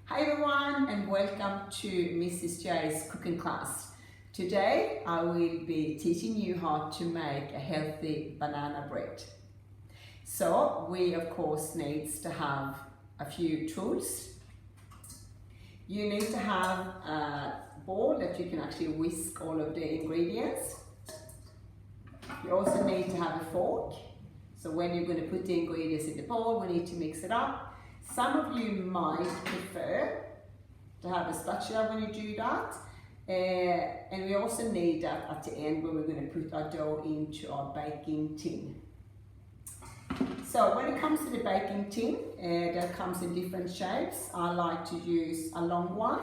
Hi everyone and welcome to Mrs. J's cooking class. Today I will be teaching you how to make a healthy banana bread. So we of course need to have a few tools. You need to have a bowl that you can actually whisk all of the ingredients. You also need to have a fork. So when you're going to put the ingredients in the bowl, we need to mix it up. Some of you might prefer to have a spatula when you do that. And we also need that at the end when we're going to put our dough into our baking tin. So when it comes to the baking tin, that comes in different shapes. I like to use a long one.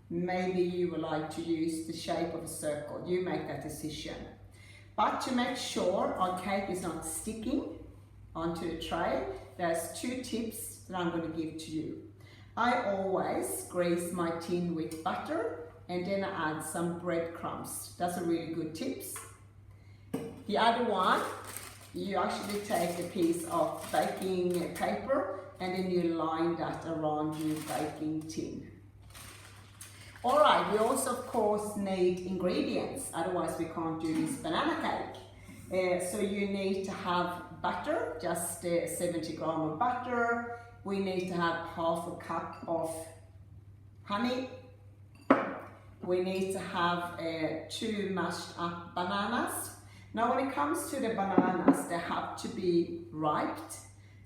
Maybe you would like to use the shape of a circle. You make that decision. But to make sure our cake is not sticking onto the tray, there's two tips that I'm going to give to you. I always grease my tin with butter and then I add some breadcrumbs. That's a really good tip. The other one, you actually take a piece of baking paper and then you line that around your baking tin. Alright, we also of course need ingredients, otherwise we can't do this banana cake. So you need to have butter, just 70 grams of butter. We need to have half a cup of honey. We need to have 2 mashed up bananas. Now when it comes to the bananas, they have to be ripe.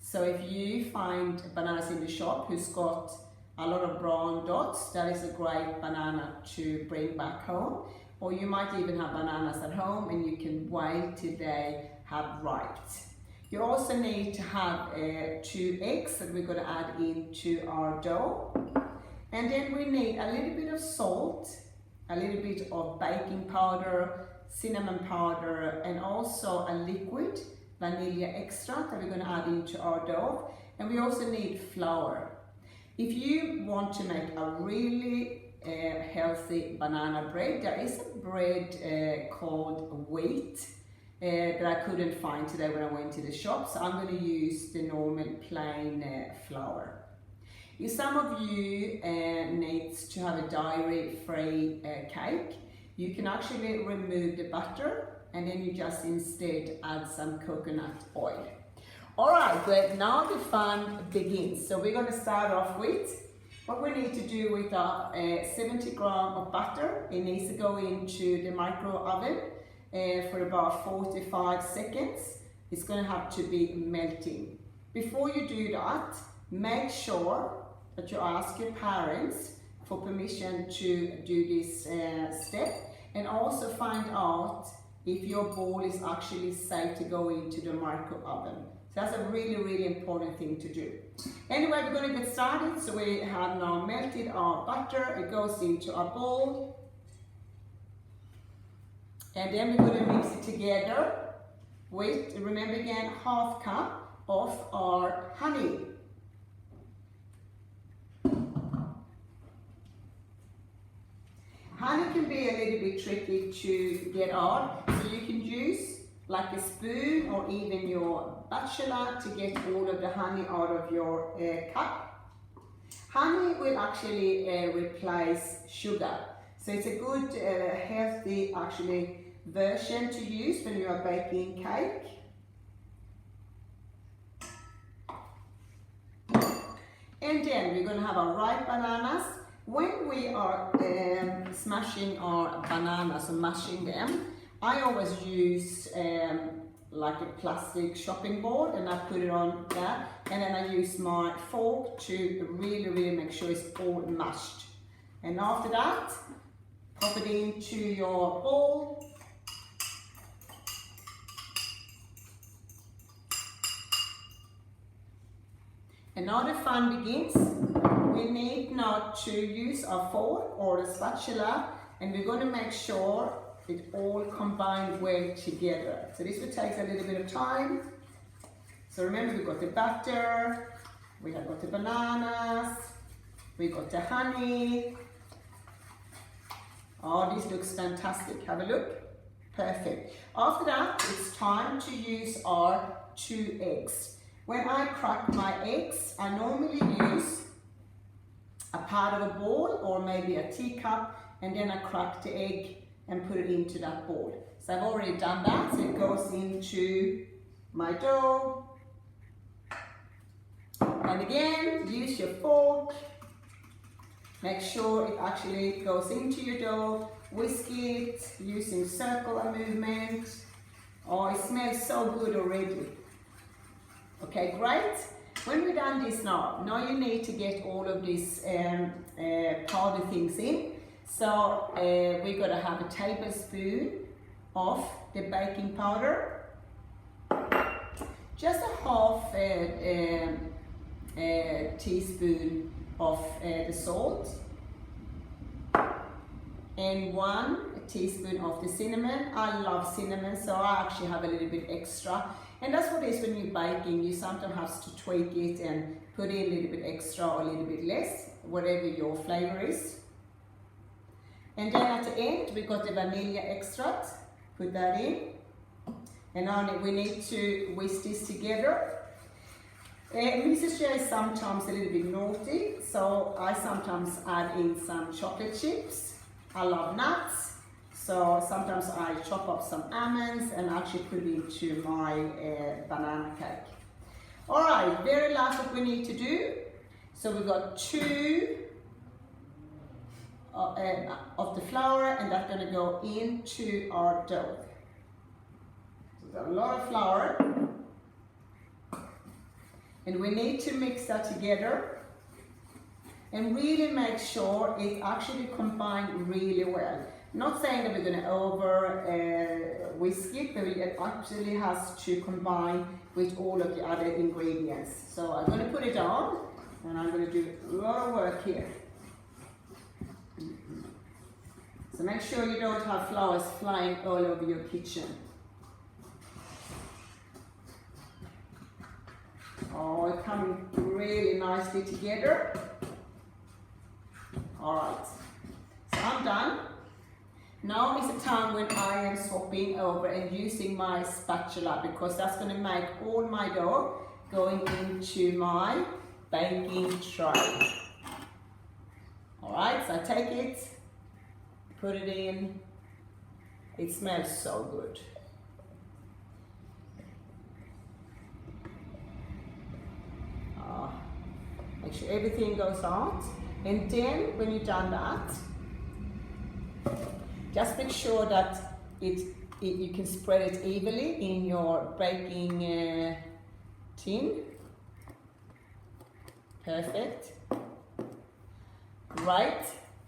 So if you find bananas in the shop who's got a lot of brown dots, that is a great banana to bring back home. Or you might even have bananas at home and you can wait till they have ripened. You also need to have 2 eggs that we're going to add into our dough. And then we need a little bit of salt, a little bit of baking powder, cinnamon powder, and also a liquid vanilla extract that we're going to add into our dough. And we also need flour. If you want to make a really healthy banana bread, there is a bread called wheat that I couldn't find today when I went to the shop, so I'm going to use the normal plain flour. If some of you need to have a dairy-free cake, you can actually remove the butter and then you just instead add some coconut oil. Alright, but now the fun begins. So we're going to start off with what we need to do with our 70 grams of butter. It needs to go into the micro oven for about 45 seconds. It's going to have to be melting. Before you do that, make sure that you ask your parents for permission to do this step, and also find out if your bowl is actually safe to go into the micro oven. So that's a really important thing to do. Anyway, we're going to get started. So we have now melted our butter. It goes into our bowl. And then we're going to mix it together with, remember again, half cup of our honey. Honey can be a little bit tricky to get out, so you can use like a spoon or even your spatula to get all of the honey out of your cup. Honey will actually replace sugar, so it's a good healthy actually version to use when you are baking cake. And then we're going to have our ripe bananas. When we are smashing our bananas and mashing them, I always use like a plastic chopping board and I put it on there, and then I use my fork to really make sure it's all mashed. And after that, pop it into your bowl. And now the fun begins. We need now to use our fork or the spatula, and we're going to make sure it all combined well together. So this will take a little bit of time. So remember, we've got the butter, we have got the bananas, we got the honey. Oh, this looks fantastic. Have a look. Perfect. After that, it's time to use our 2 eggs. When I crack my eggs, I normally use a part of a bowl or maybe a teacup, and then I crack the egg and put it into that bowl. So I've already done that, so it goes into my dough. And again, use your fork. Make sure it actually goes into your dough. Whisk it using circular movement. Oh, it smells so good already. Okay, great. When we've done this now you need to get all of these powder things in. So we're going to have a tablespoon of the baking powder, just a half teaspoon of the salt, and 1 teaspoon of the cinnamon. I love cinnamon, so I actually have a little bit extra. And that's what it is when you're baking. You sometimes have to tweak it and put in a little bit extra or a little bit less, whatever your flavor is. And then at the end, we got the vanilla extract. Put that in. And now we need to whisk this together. Mrs. J is sometimes a little bit naughty, so I sometimes add in some chocolate chips. I love nuts. So sometimes I chop up some almonds and actually put it into my banana cake. All right, very last what we need to do. So we've got 2 of the flour, and that's going to go into our dough. So we've got a lot of flour. And we need to mix that together and really make sure it actually combined really well. Not saying that we're going to over whisk it, but it actually has to combine with all of the other ingredients. So I'm going to put it on, and I'm going to do a lot of work here. So make sure you don't have flowers flying all over your kitchen. Oh, it's coming really nicely together. All right, so I'm done. Now is the time when I am swapping over and using my spatula, because that's going to make all my dough going into my baking tray. All right, so I take it, put it in. It smells so good. Make sure everything goes out. And then when you've done that, just make sure that you can spread it evenly in your baking tin. Perfect. Right,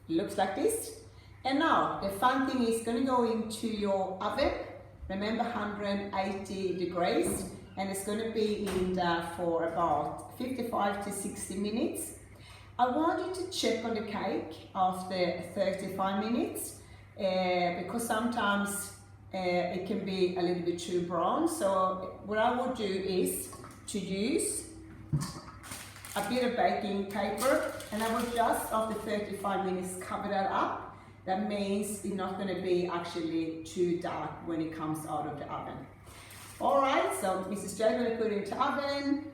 looks like this. And now the fun thing is going to go into your oven. Remember 180 degrees, and it's going to be in there for about 55 to 60 minutes. I want you to check on the cake after 35 minutes. Because sometimes it can be a little bit too brown. So what I would do is to use a bit of baking paper, and I will just after 35 minutes cover that up. That means it's not going to be actually too dark when it comes out of the oven. All right, so Mrs. J is going to put it into the oven.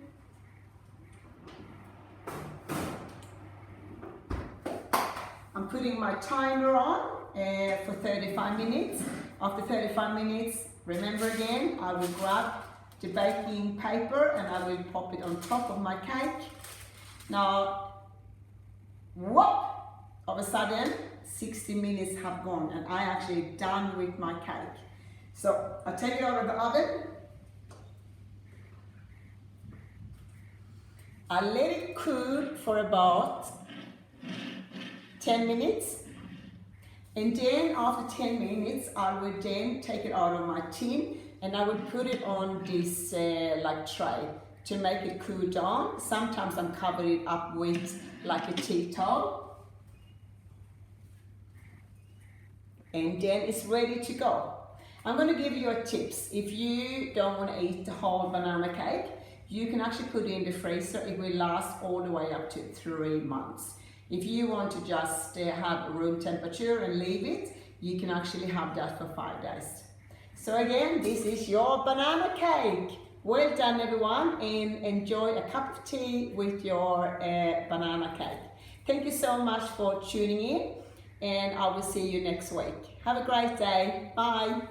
I'm putting my timer on for 35 minutes. After 35 minutes, remember again, I will grab the baking paper and I will pop it on top of my cake. Now, whoop, all of a sudden, 60 minutes have gone and I actually done with my cake. So I take it out of the oven. I let it cool for about 10 minutes. And then after 10 minutes, I would then take it out of my tin and I would put it on this like tray to make it cool down. Sometimes I'm covering it up with like a tea towel. And then it's ready to go. I'm going to give you your tips. If you don't want to eat the whole banana cake, you can actually put it in the freezer. It will last all the way up to 3 months. If you want to just have room temperature and leave it, you can actually have that for 5 days. So again, this is your banana cake. Well done everyone, and enjoy a cup of tea with your banana cake. Thank you so much for tuning in, and I will see you next week. Have a great day. Bye.